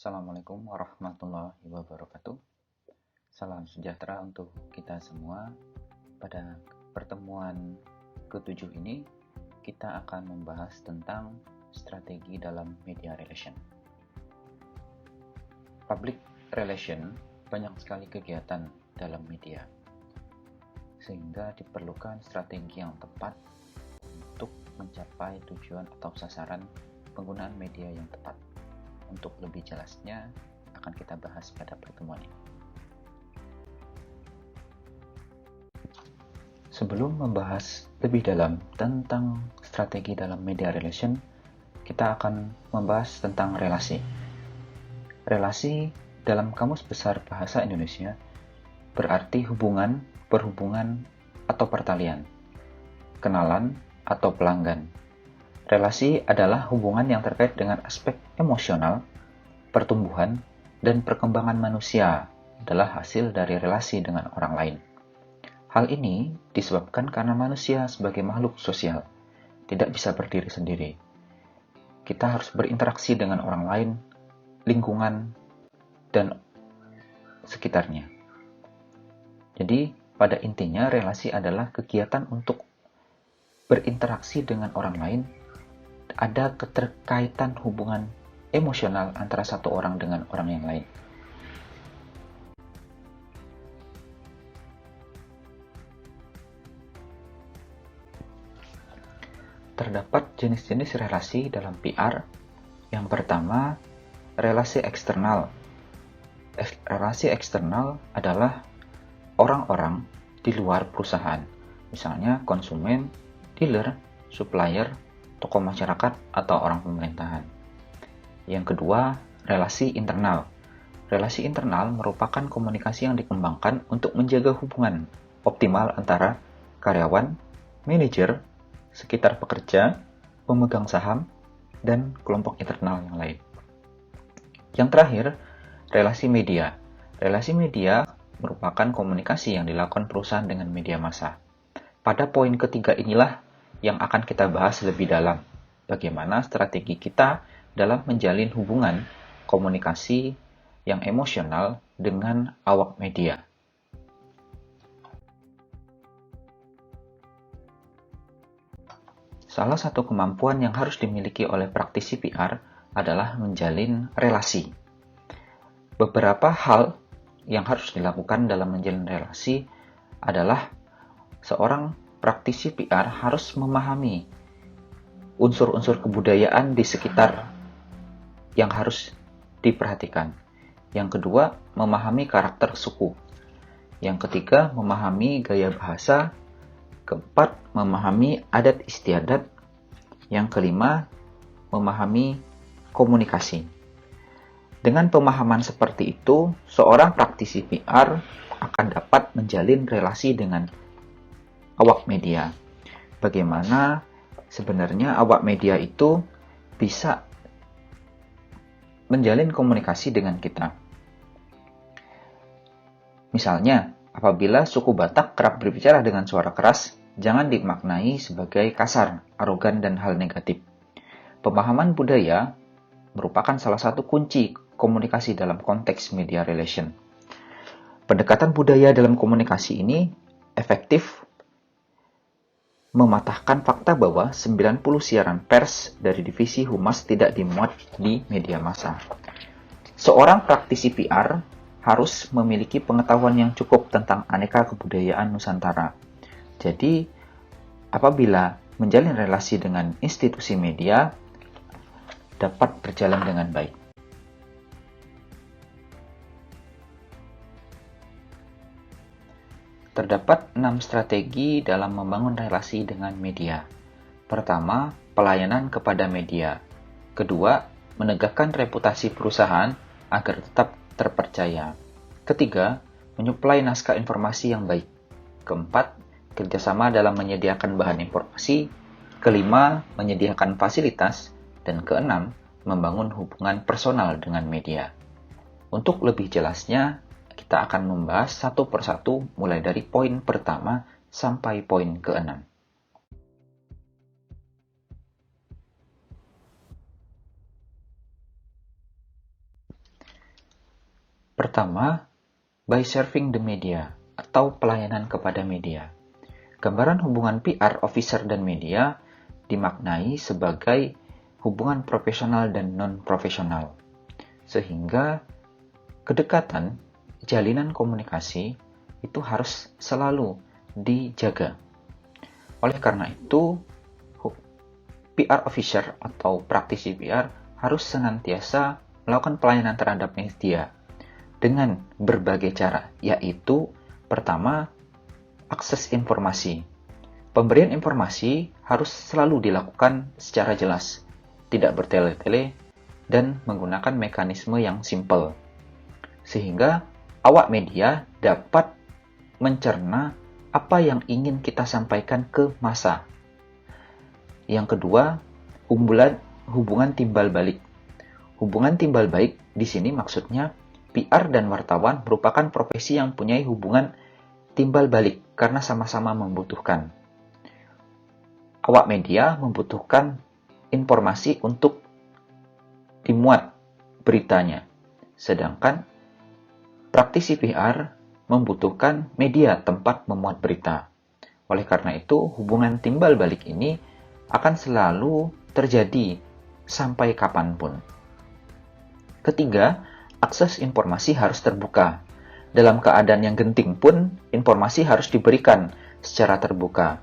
Assalamualaikum warahmatullahi wabarakatuh. Salam sejahtera untuk kita semua. Pada pertemuan ke-7 ini, kita akan membahas tentang strategi dalam media relation. Public relation banyak sekali kegiatan dalam media, sehingga diperlukan strategi yang tepat untuk mencapai tujuan atau sasaran penggunaan media yang tepat. Untuk lebih jelasnya akan kita bahas pada pertemuan ini. Sebelum membahas lebih dalam tentang strategi dalam media relation, kita akan membahas tentang relasi. Relasi dalam Kamus Besar Bahasa Indonesia berarti hubungan, perhubungan, atau pertalian, kenalan, atau pelanggan. Relasi adalah hubungan yang terkait dengan aspek emosional, pertumbuhan, dan perkembangan manusia adalah hasil dari relasi dengan orang lain. Hal ini disebabkan karena manusia sebagai makhluk sosial tidak bisa berdiri sendiri. Kita harus berinteraksi dengan orang lain, lingkungan, dan sekitarnya. Jadi, pada intinya relasi adalah kegiatan untuk berinteraksi dengan orang lain. Ada keterkaitan hubungan emosional antara satu orang dengan orang yang lain. Terdapat jenis-jenis relasi dalam PR. Yang pertama, relasi eksternal. Relasi eksternal adalah orang-orang di luar perusahaan, misalnya konsumen, dealer, supplier, tokoh masyarakat, atau orang pemerintahan. Yang kedua, relasi internal. Relasi internal merupakan komunikasi yang dikembangkan untuk menjaga hubungan optimal antara karyawan, manajer, sekitar pekerja, pemegang saham, dan kelompok internal yang lain. Yang terakhir, relasi media. Relasi media merupakan komunikasi yang dilakukan perusahaan dengan media massa. Pada poin ketiga inilah yang akan kita bahas lebih dalam. Bagaimana strategi kita dalam menjalin hubungan komunikasi yang emosional dengan awak media. Salah satu kemampuan yang harus dimiliki oleh praktisi PR adalah menjalin relasi. Beberapa hal yang harus dilakukan dalam menjalin relasi adalah seorang praktisi PR harus memahami unsur-unsur kebudayaan di sekitar yang harus diperhatikan. Yang kedua, memahami karakter suku. Yang ketiga, memahami gaya bahasa. Keempat, memahami adat istiadat. Yang kelima, memahami komunikasi. Dengan pemahaman seperti itu, seorang praktisi PR akan dapat menjalin relasi dengan awak media. Bagaimana sebenarnya awak media itu bisa menjalin komunikasi dengan kita. Misalnya, apabila suku Batak kerap berbicara dengan suara keras, jangan dimaknai sebagai kasar, arogan, dan hal negatif. Pemahaman budaya merupakan salah satu kunci komunikasi dalam konteks media relation. Pendekatan budaya dalam komunikasi ini efektif mematahkan fakta bahwa 90 siaran pers dari divisi humas tidak dimuat di media massa. Seorang praktisi PR harus memiliki pengetahuan yang cukup tentang aneka kebudayaan Nusantara. Jadi, apabila menjalin relasi dengan institusi media, dapat berjalan dengan baik. Terdapat 6 strategi dalam membangun relasi dengan media. Pertama, pelayanan kepada media. Kedua, menegakkan reputasi perusahaan agar tetap terpercaya. Ketiga, menyuplai naskah informasi yang baik. Keempat, kerjasama dalam menyediakan bahan informasi. Kelima, menyediakan fasilitas. Dan keenam, membangun hubungan personal dengan media. Untuk lebih jelasnya, kita akan membahas satu persatu mulai dari poin pertama sampai poin ke-6. Pertama, by serving the media atau pelayanan kepada media. Gambaran hubungan PR, officer, dan media dimaknai sebagai hubungan profesional dan non-profesional. Sehingga kedekatan, jalinan komunikasi itu harus selalu dijaga. Oleh karena itu, PR officer atau praktisi PR harus senantiasa melakukan pelayanan terhadap media dengan berbagai cara, yaitu pertama, akses informasi. Pemberian informasi harus selalu dilakukan secara jelas, tidak bertele-tele, dan menggunakan mekanisme yang simpel, sehingga awak media dapat mencerna apa yang ingin kita sampaikan ke massa. Yang kedua, hubungan timbal balik. Hubungan timbal balik di sini maksudnya PR dan wartawan merupakan profesi yang punya hubungan timbal balik karena sama-sama membutuhkan. Awak media membutuhkan informasi untuk dimuat beritanya, sedangkan praktisi PR membutuhkan media tempat memuat berita. Oleh karena itu, hubungan timbal balik ini akan selalu terjadi sampai kapanpun. Ketiga, akses informasi harus terbuka. Dalam keadaan yang genting pun, informasi harus diberikan secara terbuka.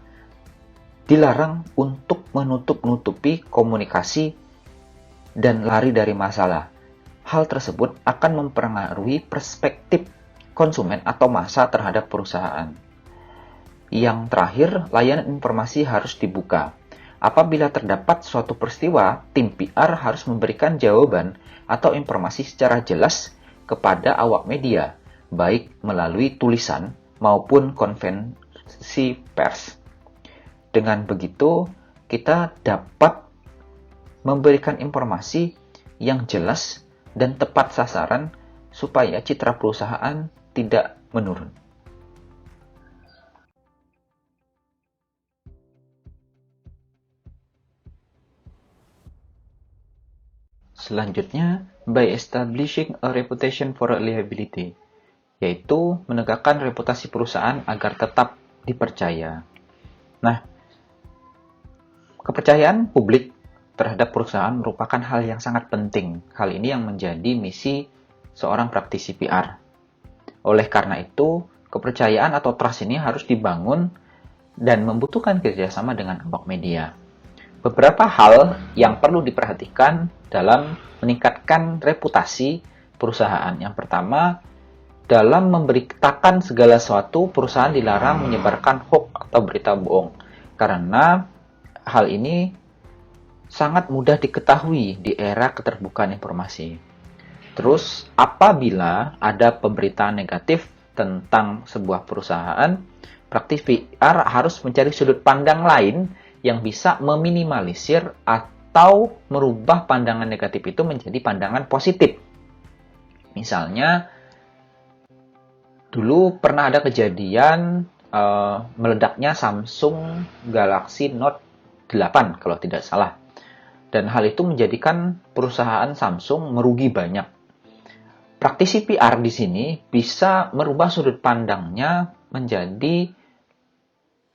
Dilarang untuk menutup-nutupi komunikasi dan lari dari masalah. Hal tersebut akan mempengaruhi perspektif konsumen atau massa terhadap perusahaan. Yang terakhir, layanan informasi harus dibuka. Apabila terdapat suatu peristiwa, tim PR harus memberikan jawaban atau informasi secara jelas kepada awak media, baik melalui tulisan maupun konferensi pers. Dengan begitu, kita dapat memberikan informasi yang jelas dan tepat sasaran supaya citra perusahaan tidak menurun. Selanjutnya, by establishing a reputation for reliability, yaitu menegakkan reputasi perusahaan agar tetap dipercaya. Nah, kepercayaan publik terhadap perusahaan merupakan hal yang sangat penting. Hal ini yang menjadi misi seorang praktisi PR. Oleh karena itu, kepercayaan atau trust ini harus dibangun dan membutuhkan kerjasama dengan awak media. Beberapa hal yang perlu diperhatikan dalam meningkatkan reputasi perusahaan. Yang pertama, dalam memberitakan segala sesuatu, perusahaan dilarang menyebarkan hoax atau berita bohong. Karena hal ini sangat mudah diketahui di era keterbukaan informasi. Terus, apabila ada pemberitaan negatif tentang sebuah perusahaan, praktis PR harus mencari sudut pandang lain yang bisa meminimalisir atau merubah pandangan negatif itu menjadi pandangan positif. Misalnya, dulu pernah ada kejadian meledaknya Samsung Galaxy Note 8 kalau tidak salah. Dan hal itu menjadikan perusahaan Samsung merugi banyak. Praktisi PR di sini bisa merubah sudut pandangnya menjadi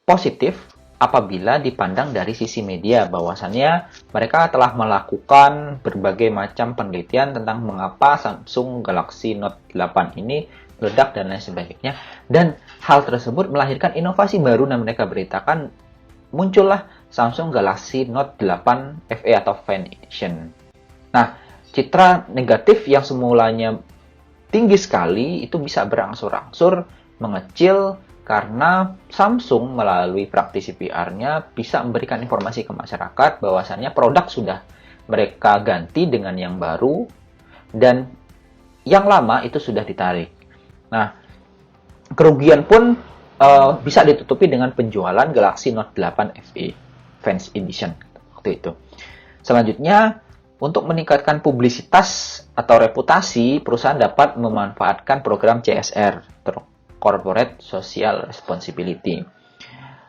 positif apabila dipandang dari sisi media, bahwasannya mereka telah melakukan berbagai macam penelitian tentang mengapa Samsung Galaxy Note 8 ini meledak dan lain sebagainya. Dan hal tersebut melahirkan inovasi baru dan mereka beritakan muncullah Samsung Galaxy Note 8 FE atau Fan Edition. Nah, citra negatif yang semulanya tinggi sekali itu bisa berangsur-angsur mengecil karena Samsung melalui praktisi PR-nya bisa memberikan informasi ke masyarakat bahwasannya produk sudah mereka ganti dengan yang baru dan yang lama itu sudah ditarik. Nah, kerugian pun bisa ditutupi dengan penjualan Galaxy Note 8 FE Fans Edition waktu itu. Selanjutnya, untuk meningkatkan publisitas atau reputasi, perusahaan dapat memanfaatkan program CSR, Corporate Social Responsibility.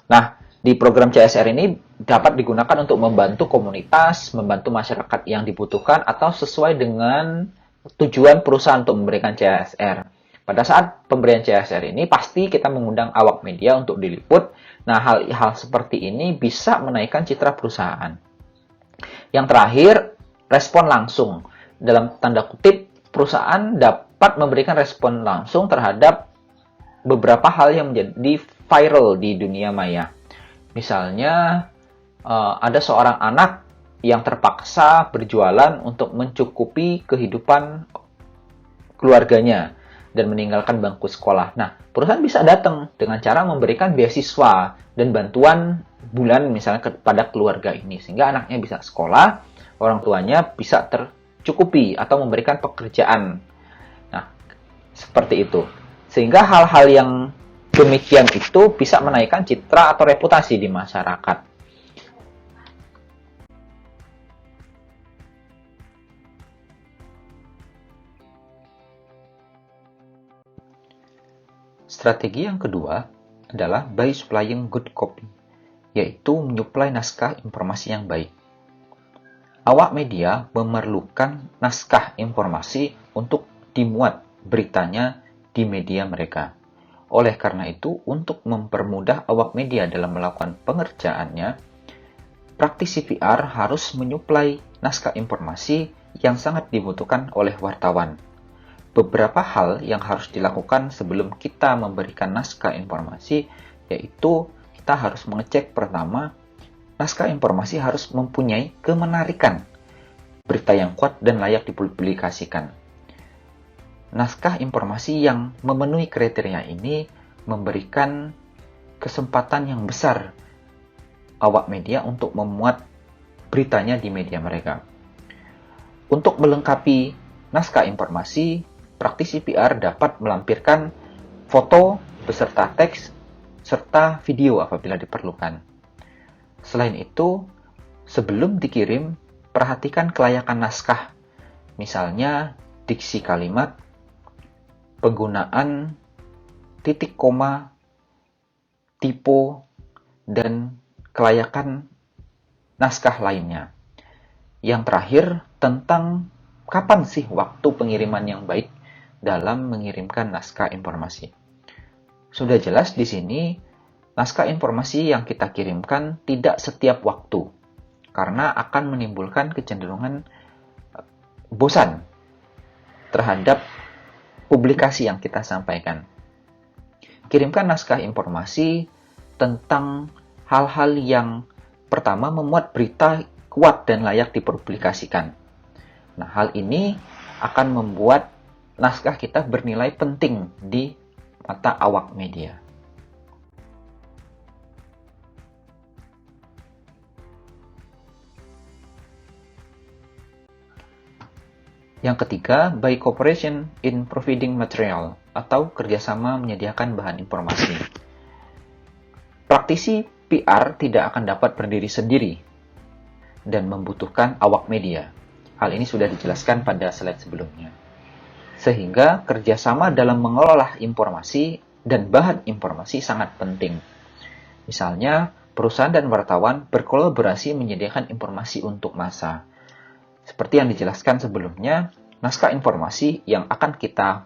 Nah, di program CSR ini dapat digunakan untuk membantu komunitas, membantu masyarakat yang dibutuhkan, atau sesuai dengan tujuan perusahaan untuk memberikan CSR. Pada saat pemberian CSR ini pasti kita mengundang awak media untuk diliput. Nah, hal-hal seperti ini bisa menaikkan citra perusahaan. Yang terakhir, respon langsung. Dalam tanda kutip, perusahaan dapat memberikan respon langsung terhadap beberapa hal yang menjadi viral di dunia maya. Misalnya, ada seorang anak yang terpaksa berjualan untuk mencukupi kehidupan keluarganya dan meninggalkan bangku sekolah. Nah, perusahaan bisa datang dengan cara memberikan beasiswa dan bantuan bulan misalnya kepada keluarga ini, sehingga anaknya bisa sekolah, orang tuanya bisa tercukupi atau memberikan pekerjaan. Nah, seperti itu. Sehingga hal-hal yang demikian itu bisa menaikkan citra atau reputasi di masyarakat. Strategi yang kedua adalah by supplying good copy, yaitu menyuplai naskah informasi yang baik. Awak media memerlukan naskah informasi untuk dimuat beritanya di media mereka. Oleh karena itu, untuk mempermudah awak media dalam melakukan pengerjaannya, praktisi PR harus menyuplai naskah informasi yang sangat dibutuhkan oleh wartawan. Beberapa hal yang harus dilakukan sebelum kita memberikan naskah informasi, yaitu kita harus mengecek pertama, naskah informasi harus mempunyai kemenarikan, berita yang kuat dan layak dipublikasikan. Naskah informasi yang memenuhi kriteria ini memberikan kesempatan yang besar awak media untuk memuat beritanya di media mereka. Untuk melengkapi naskah informasi, praktisi PR dapat melampirkan foto beserta teks serta video apabila diperlukan. Selain itu, sebelum dikirim, perhatikan kelayakan naskah. Misalnya, diksi kalimat, penggunaan titik koma, typo, dan kelayakan naskah lainnya. Yang terakhir, tentang kapan sih waktu pengiriman yang baik dalam mengirimkan naskah informasi. Sudah jelas di sini, naskah informasi yang kita kirimkan tidak setiap waktu, karena akan menimbulkan kecenderungan bosan terhadap publikasi yang kita sampaikan. Kirimkan naskah informasi tentang hal-hal yang pertama memuat berita kuat dan layak dipublikasikan. Nah, hal ini akan membuat naskah kita bernilai penting di mata awak media. Yang ketiga, by cooperation in providing material, atau kerjasama menyediakan bahan informasi. Praktisi PR tidak akan dapat berdiri sendiri dan membutuhkan awak media. Hal ini sudah dijelaskan pada slide sebelumnya. Sehingga kerjasama dalam mengelola informasi dan bahan informasi sangat penting. Misalnya, perusahaan dan wartawan berkolaborasi menyediakan informasi untuk massa. Seperti yang dijelaskan sebelumnya, naskah informasi yang akan kita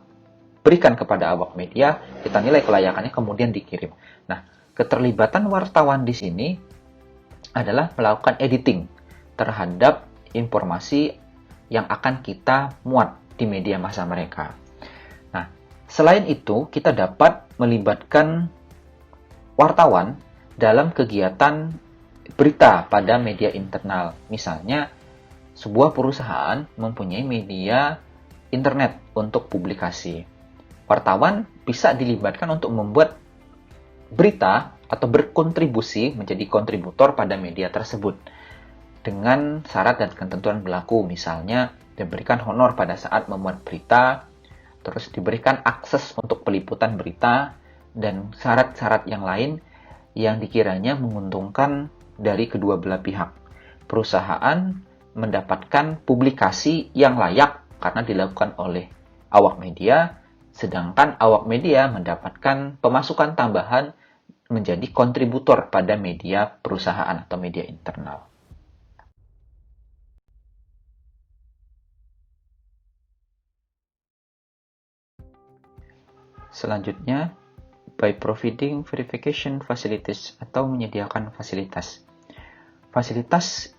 berikan kepada awak media, kita nilai kelayakannya kemudian dikirim. Nah, keterlibatan wartawan di sini adalah melakukan editing terhadap informasi yang akan kita muat di media massa mereka. Nah, selain itu, kita dapat melibatkan wartawan dalam kegiatan berita pada media internal. Misalnya, sebuah perusahaan mempunyai media internet untuk publikasi. Wartawan bisa dilibatkan untuk membuat berita atau berkontribusi menjadi kontributor pada media tersebut dengan syarat dan ketentuan berlaku. Misalnya, diberikan honor pada saat memuat berita, terus diberikan akses untuk peliputan berita, dan syarat-syarat yang lain yang dikiranya menguntungkan dari kedua belah pihak. Perusahaan mendapatkan publikasi yang layak karena dilakukan oleh awak media, sedangkan awak media mendapatkan pemasukan tambahan menjadi kontributor pada media perusahaan atau media internal. Selanjutnya, by providing verification facilities atau menyediakan fasilitas. Fasilitas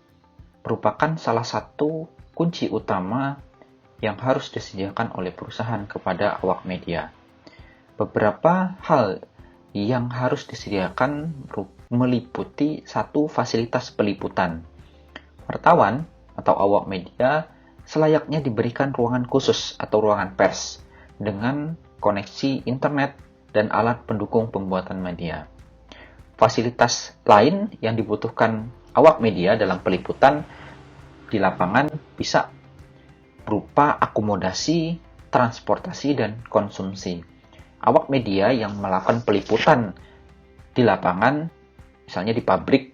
merupakan salah satu kunci utama yang harus disediakan oleh perusahaan kepada awak media. Beberapa hal yang harus disediakan meliputi satu fasilitas peliputan. Wartawan atau awak media selayaknya diberikan ruangan khusus atau ruangan pers dengan koneksi internet dan alat pendukung pembuatan media. Fasilitas lain yang dibutuhkan awak media dalam peliputan di lapangan bisa berupa akomodasi, transportasi, dan konsumsi. Awak media yang melakukan peliputan di lapangan, misalnya di pabrik,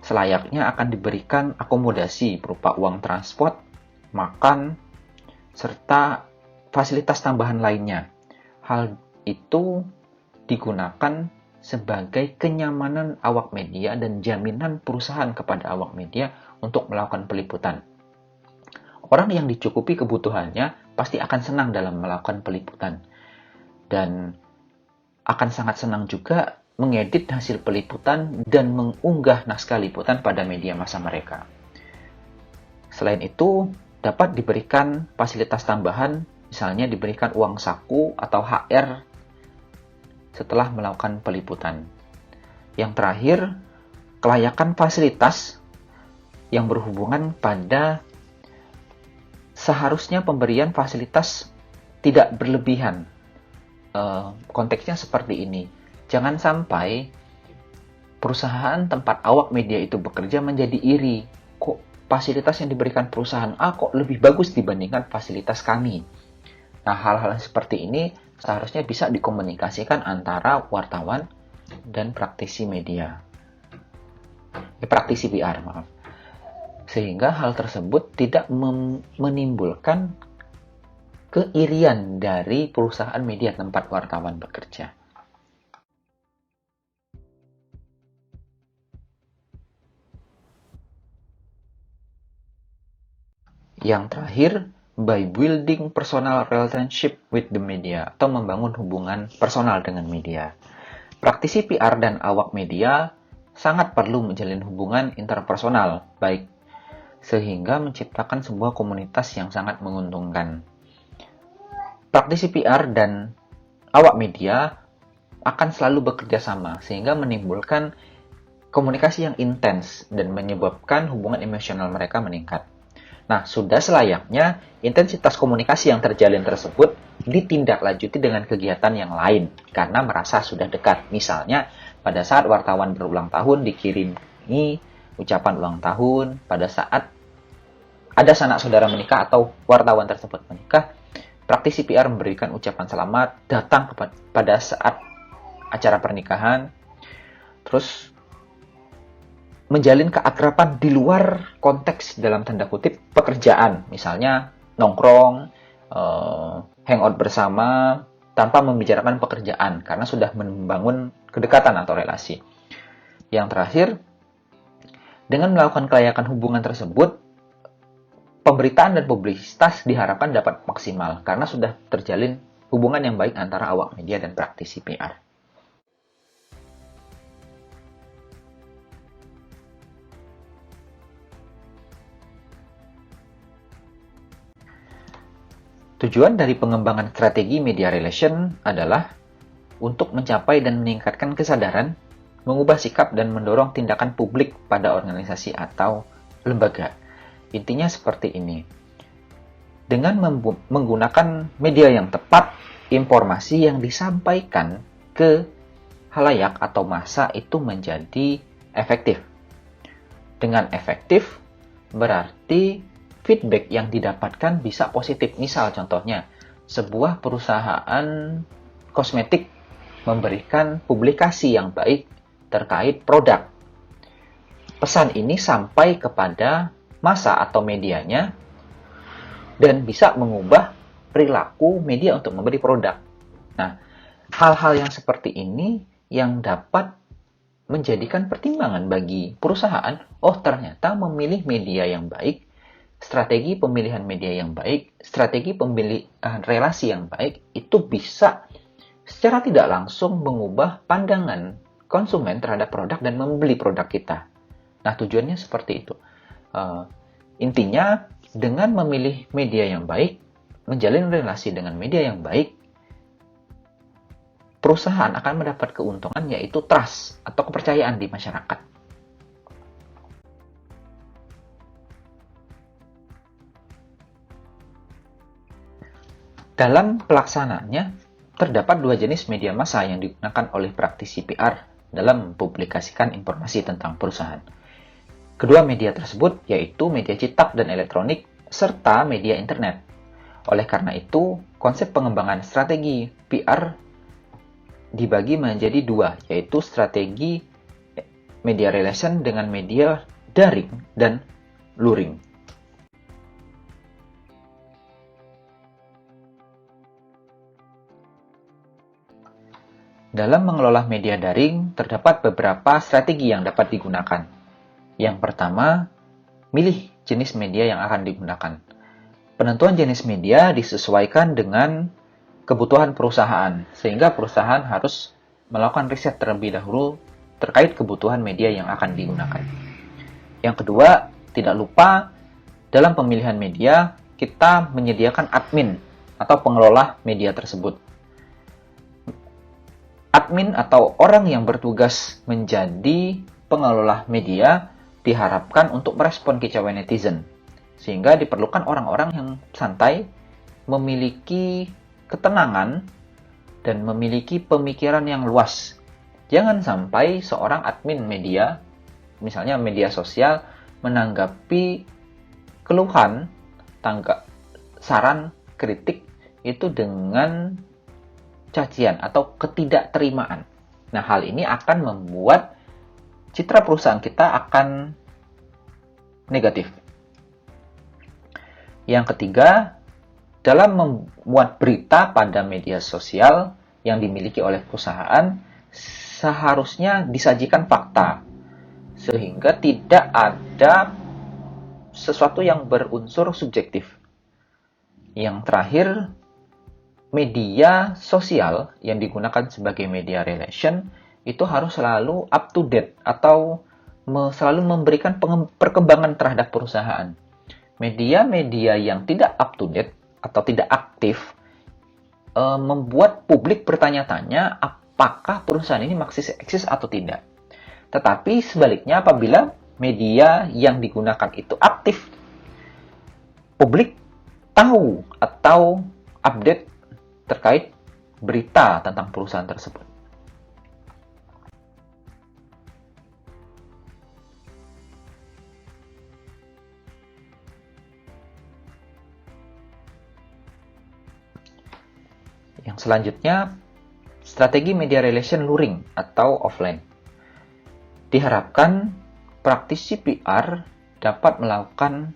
selayaknya akan diberikan akomodasi berupa uang transport, makan, serta fasilitas tambahan lainnya. Hal itu digunakan sebagai kenyamanan awak media dan jaminan perusahaan kepada awak media untuk melakukan peliputan. Orang yang dicukupi kebutuhannya pasti akan senang dalam melakukan peliputan. Dan akan sangat senang juga mengedit hasil peliputan dan mengunggah naskah liputan pada media massa mereka. Selain itu, dapat diberikan fasilitas tambahan, misalnya diberikan uang saku atau HR setelah melakukan peliputan. Yang terakhir, kelayakan fasilitas yang berhubungan pada seharusnya pemberian fasilitas tidak berlebihan. Konteksnya seperti ini. Jangan sampai perusahaan tempat awak media itu bekerja menjadi iri. Kok fasilitas yang diberikan perusahaan A kok lebih bagus dibandingkan fasilitas kami? Nah, hal-hal seperti ini seharusnya bisa dikomunikasikan antara wartawan dan praktisi media. Praktisi PR, maaf. Sehingga hal tersebut tidak menimbulkan keirian dari perusahaan media tempat wartawan bekerja. Yang terakhir, by building personal relationship with the media, atau membangun hubungan personal dengan media. Praktisi PR dan awak media sangat perlu menjalin hubungan interpersonal baik, sehingga menciptakan sebuah komunitas yang sangat menguntungkan. Praktisi PR dan awak media akan selalu bekerja sama, sehingga menimbulkan komunikasi yang intens dan menyebabkan hubungan emosional mereka meningkat. Nah, sudah selayaknya intensitas komunikasi yang terjalin tersebut ditindaklanjuti dengan kegiatan yang lain, karena merasa sudah dekat. Misalnya, pada saat wartawan berulang tahun dikirimi ucapan ulang tahun, pada saat ada sanak saudara menikah atau wartawan tersebut menikah, praktisi PR memberikan ucapan selamat datang pada saat acara pernikahan, terus menjalin keakraban di luar konteks dalam tanda kutip pekerjaan, misalnya nongkrong, hangout bersama tanpa membicarakan pekerjaan karena sudah membangun kedekatan atau relasi. Yang terakhir, dengan melakukan kelayakan hubungan tersebut, pemberitaan dan publisitas diharapkan dapat maksimal karena sudah terjalin hubungan yang baik antara awak media dan praktisi PR. Tujuan dari pengembangan strategi media relation adalah untuk mencapai dan meningkatkan kesadaran, mengubah sikap dan mendorong tindakan publik pada organisasi atau lembaga. Intinya seperti ini. Dengan menggunakan media yang tepat, informasi yang disampaikan ke halayak atau massa itu menjadi efektif. Dengan efektif, berarti feedback yang didapatkan bisa positif. Misal contohnya, sebuah perusahaan kosmetik memberikan publikasi yang baik terkait produk. Pesan ini sampai kepada massa atau medianya dan bisa mengubah perilaku media untuk membeli produk. Nah, hal-hal yang seperti ini yang dapat menjadikan pertimbangan bagi perusahaan, oh ternyata memilih media yang baik, strategi pemilihan media yang baik, strategi pemilihan relasi yang baik, itu bisa secara tidak langsung mengubah pandangan konsumen terhadap produk dan membeli produk kita. Nah, tujuannya seperti itu. Intinya, dengan memilih media yang baik, menjalin relasi dengan media yang baik, perusahaan akan mendapat keuntungan, yaitu trust atau kepercayaan di masyarakat. Dalam pelaksanaannya, terdapat dua jenis media massa yang digunakan oleh praktisi PR dalam mempublikasikan informasi tentang perusahaan. Kedua media tersebut yaitu media cetak dan elektronik serta media internet. Oleh karena itu, konsep pengembangan strategi PR dibagi menjadi dua, yaitu strategi media relation dengan media daring dan luring. Dalam mengelola media daring, terdapat beberapa strategi yang dapat digunakan. Yang pertama, milih jenis media yang akan digunakan. Penentuan jenis media disesuaikan dengan kebutuhan perusahaan, sehingga perusahaan harus melakukan riset terlebih dahulu terkait kebutuhan media yang akan digunakan. Yang kedua, tidak lupa dalam pemilihan media, kita menyediakan admin atau pengelola media tersebut. Admin atau orang yang bertugas menjadi pengelola media diharapkan untuk merespon kicauan netizen, sehingga diperlukan orang-orang yang santai, memiliki ketenangan, dan memiliki pemikiran yang luas. Jangan sampai seorang admin media, misalnya media sosial, menanggapi keluhan, saran, kritik itu dengan cacian atau ketidakterimaan. Nah, hal ini akan membuat citra perusahaan kita akan negatif. Yang ketiga, dalam membuat berita pada media sosial yang dimiliki oleh perusahaan, seharusnya disajikan fakta, sehingga tidak ada sesuatu yang berunsur subjektif. Yang terakhir, media sosial yang digunakan sebagai media relation itu harus selalu up to date atau selalu memberikan perkembangan terhadap perusahaan. Media-media yang tidak up to date atau tidak aktif membuat publik bertanya-tanya apakah perusahaan ini masih eksis atau tidak. Tetapi sebaliknya, apabila media yang digunakan itu aktif, publik tahu atau update terkait berita tentang perusahaan tersebut. Yang selanjutnya, strategi media relation luring atau offline. Diharapkan praktisi PR dapat melakukan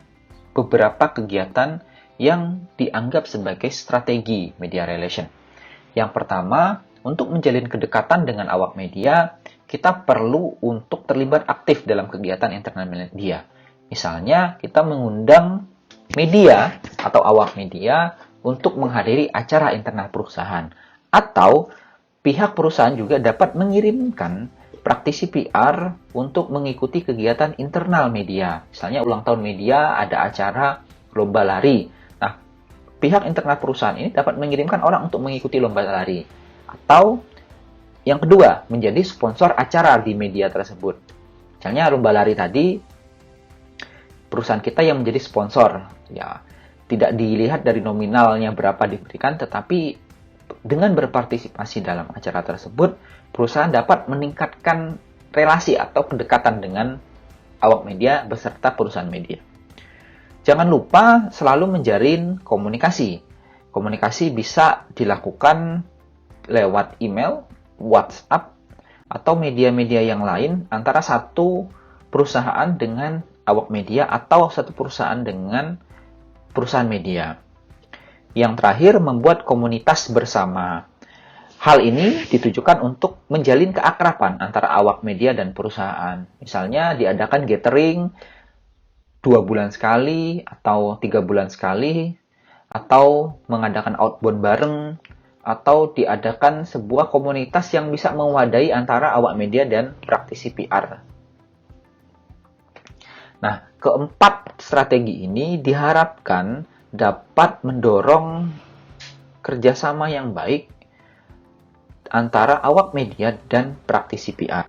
beberapa kegiatan yang dianggap sebagai strategi media relation. Yang pertama, untuk menjalin kedekatan dengan awak media, kita perlu untuk terlibat aktif dalam kegiatan internal media. Misalnya, kita mengundang media atau awak media untuk menghadiri acara internal perusahaan. Atau, pihak perusahaan juga dapat mengirimkan praktisi PR untuk mengikuti kegiatan internal media. Misalnya, ulang tahun media, ada acara lomba lari. Pihak internal perusahaan ini dapat mengirimkan orang untuk mengikuti lomba lari. Atau yang kedua, menjadi sponsor acara di media tersebut. Misalnya lomba lari tadi, perusahaan kita yang menjadi sponsor. Ya, tidak dilihat dari nominalnya berapa diberikan, tetapi dengan berpartisipasi dalam acara tersebut, perusahaan dapat meningkatkan relasi atau kedekatan dengan awak media beserta perusahaan media. Jangan lupa selalu menjalin komunikasi. Komunikasi bisa dilakukan lewat email, WhatsApp, atau media-media yang lain antara satu perusahaan dengan awak media atau satu perusahaan dengan perusahaan media. Yang terakhir, membuat komunitas bersama. Hal ini ditujukan untuk menjalin keakraban antara awak media dan perusahaan. Misalnya diadakan gathering 2 bulan sekali atau 3 bulan sekali, atau mengadakan outbound bareng, atau diadakan sebuah komunitas yang bisa mewadahi antara awak media dan praktisi PR. Nah, keempat strategi ini diharapkan dapat mendorong kerjasama yang baik antara awak media dan praktisi PR.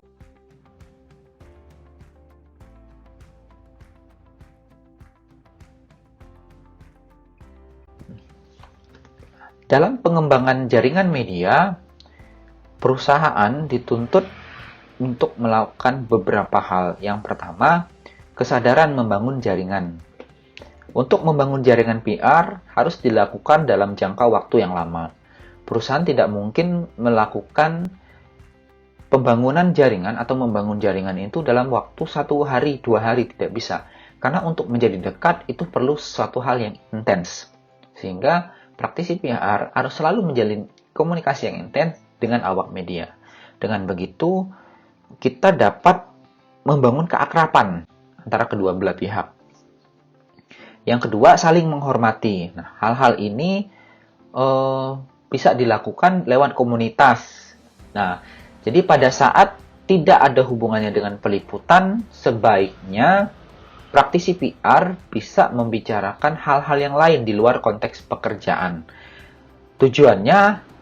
Dalam pengembangan jaringan media, perusahaan dituntut untuk melakukan beberapa hal. Yang pertama, kesadaran membangun jaringan. Untuk membangun jaringan PR harus dilakukan dalam jangka waktu yang lama. Perusahaan tidak mungkin melakukan pembangunan jaringan atau membangun jaringan itu dalam waktu 1 hari, 2 hari, tidak bisa. Karena untuk menjadi dekat itu perlu suatu hal yang intens. Sehingga praktisi PR harus selalu menjalin komunikasi yang intens dengan awak media. Dengan begitu, kita dapat membangun keakraban antara kedua belah pihak. Yang kedua, saling menghormati. Nah, hal-hal ini bisa dilakukan lewat komunitas. Nah, jadi pada saat tidak ada hubungannya dengan peliputan, sebaiknya praktisi PR bisa membicarakan hal-hal yang lain di luar konteks pekerjaan. Tujuannya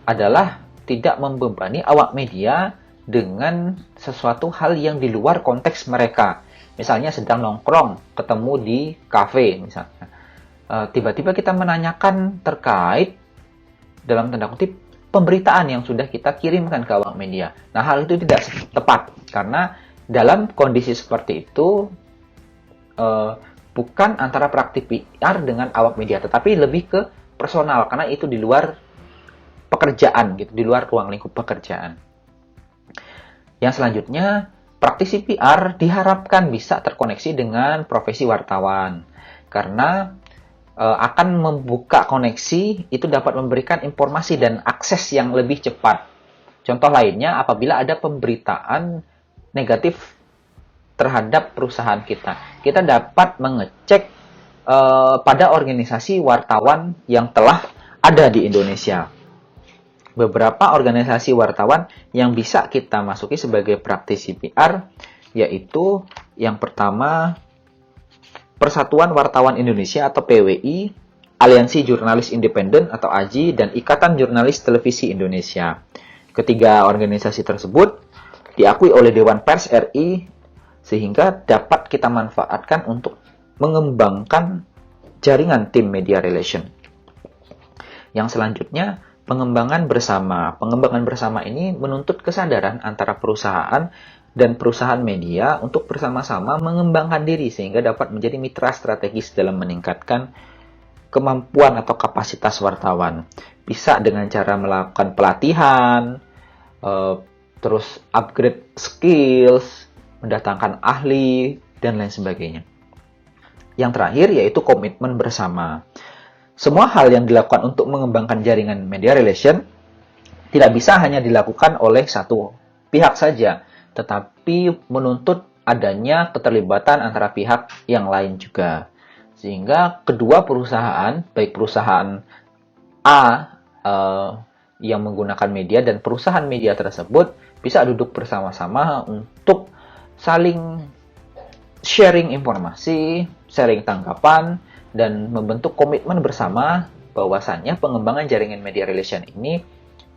adalah tidak membebani awak media dengan sesuatu hal yang di luar konteks mereka. Misalnya sedang nongkrong, ketemu di kafe misalnya. Tiba-tiba kita menanyakan terkait, dalam tanda kutip, pemberitaan yang sudah kita kirimkan ke awak media. Nah, hal itu tidak tepat, karena dalam kondisi seperti itu, bukan antara praktik PR dengan awak media, tetapi lebih ke personal, karena itu di luar pekerjaan, gitu, di luar ruang lingkup pekerjaan. Yang selanjutnya, praktisi PR diharapkan bisa terkoneksi dengan profesi wartawan, karena akan membuka koneksi, itu dapat memberikan informasi dan akses yang lebih cepat. Contoh lainnya, apabila ada pemberitaan negatif terhadap perusahaan kita dapat mengecek pada organisasi wartawan yang telah ada di Indonesia. Beberapa organisasi wartawan yang bisa kita masuki sebagai praktisi PR, yaitu yang pertama, Persatuan Wartawan Indonesia atau PWI, Aliansi Jurnalis Independen atau AJI, dan Ikatan Jurnalis Televisi Indonesia. Ketiga organisasi tersebut diakui oleh Dewan Pers RI, sehingga dapat kita manfaatkan untuk mengembangkan jaringan tim media relation. Yang selanjutnya, pengembangan bersama. Pengembangan bersama ini menuntut kesadaran antara perusahaan dan perusahaan media untuk bersama-sama mengembangkan diri sehingga dapat menjadi mitra strategis dalam meningkatkan kemampuan atau kapasitas wartawan. Bisa dengan cara melakukan pelatihan, terus upgrade skills, mendatangkan ahli, dan lain sebagainya. Yang terakhir yaitu komitmen bersama. Semua hal yang dilakukan untuk mengembangkan jaringan media relation tidak bisa hanya dilakukan oleh satu pihak saja, tetapi menuntut adanya keterlibatan antara pihak yang lain juga. Sehingga kedua perusahaan, baik perusahaan A yang menggunakan media dan perusahaan media tersebut bisa duduk bersama-sama untuk saling sharing informasi, sharing tanggapan, dan membentuk komitmen bersama bahwasannya pengembangan jaringan media relation ini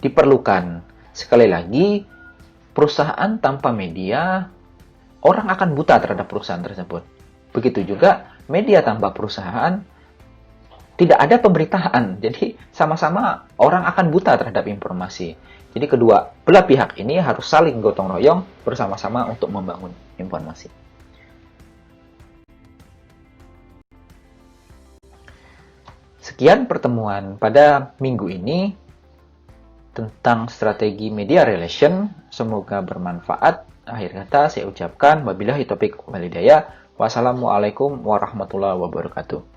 diperlukan. Sekali lagi, perusahaan tanpa media, orang akan buta terhadap perusahaan tersebut. Begitu juga media tanpa perusahaan, tidak ada pemberitaan. Jadi sama-sama orang akan buta terhadap informasi. Jadi kedua belah pihak ini harus saling gotong royong bersama-sama untuk membangun informasi. Sekian pertemuan pada minggu ini tentang strategi media relation. Semoga bermanfaat. Akhir kata saya ucapkan wabillahi taufiq wal hidayah. Wassalamualaikum warahmatullahi wabarakatuh.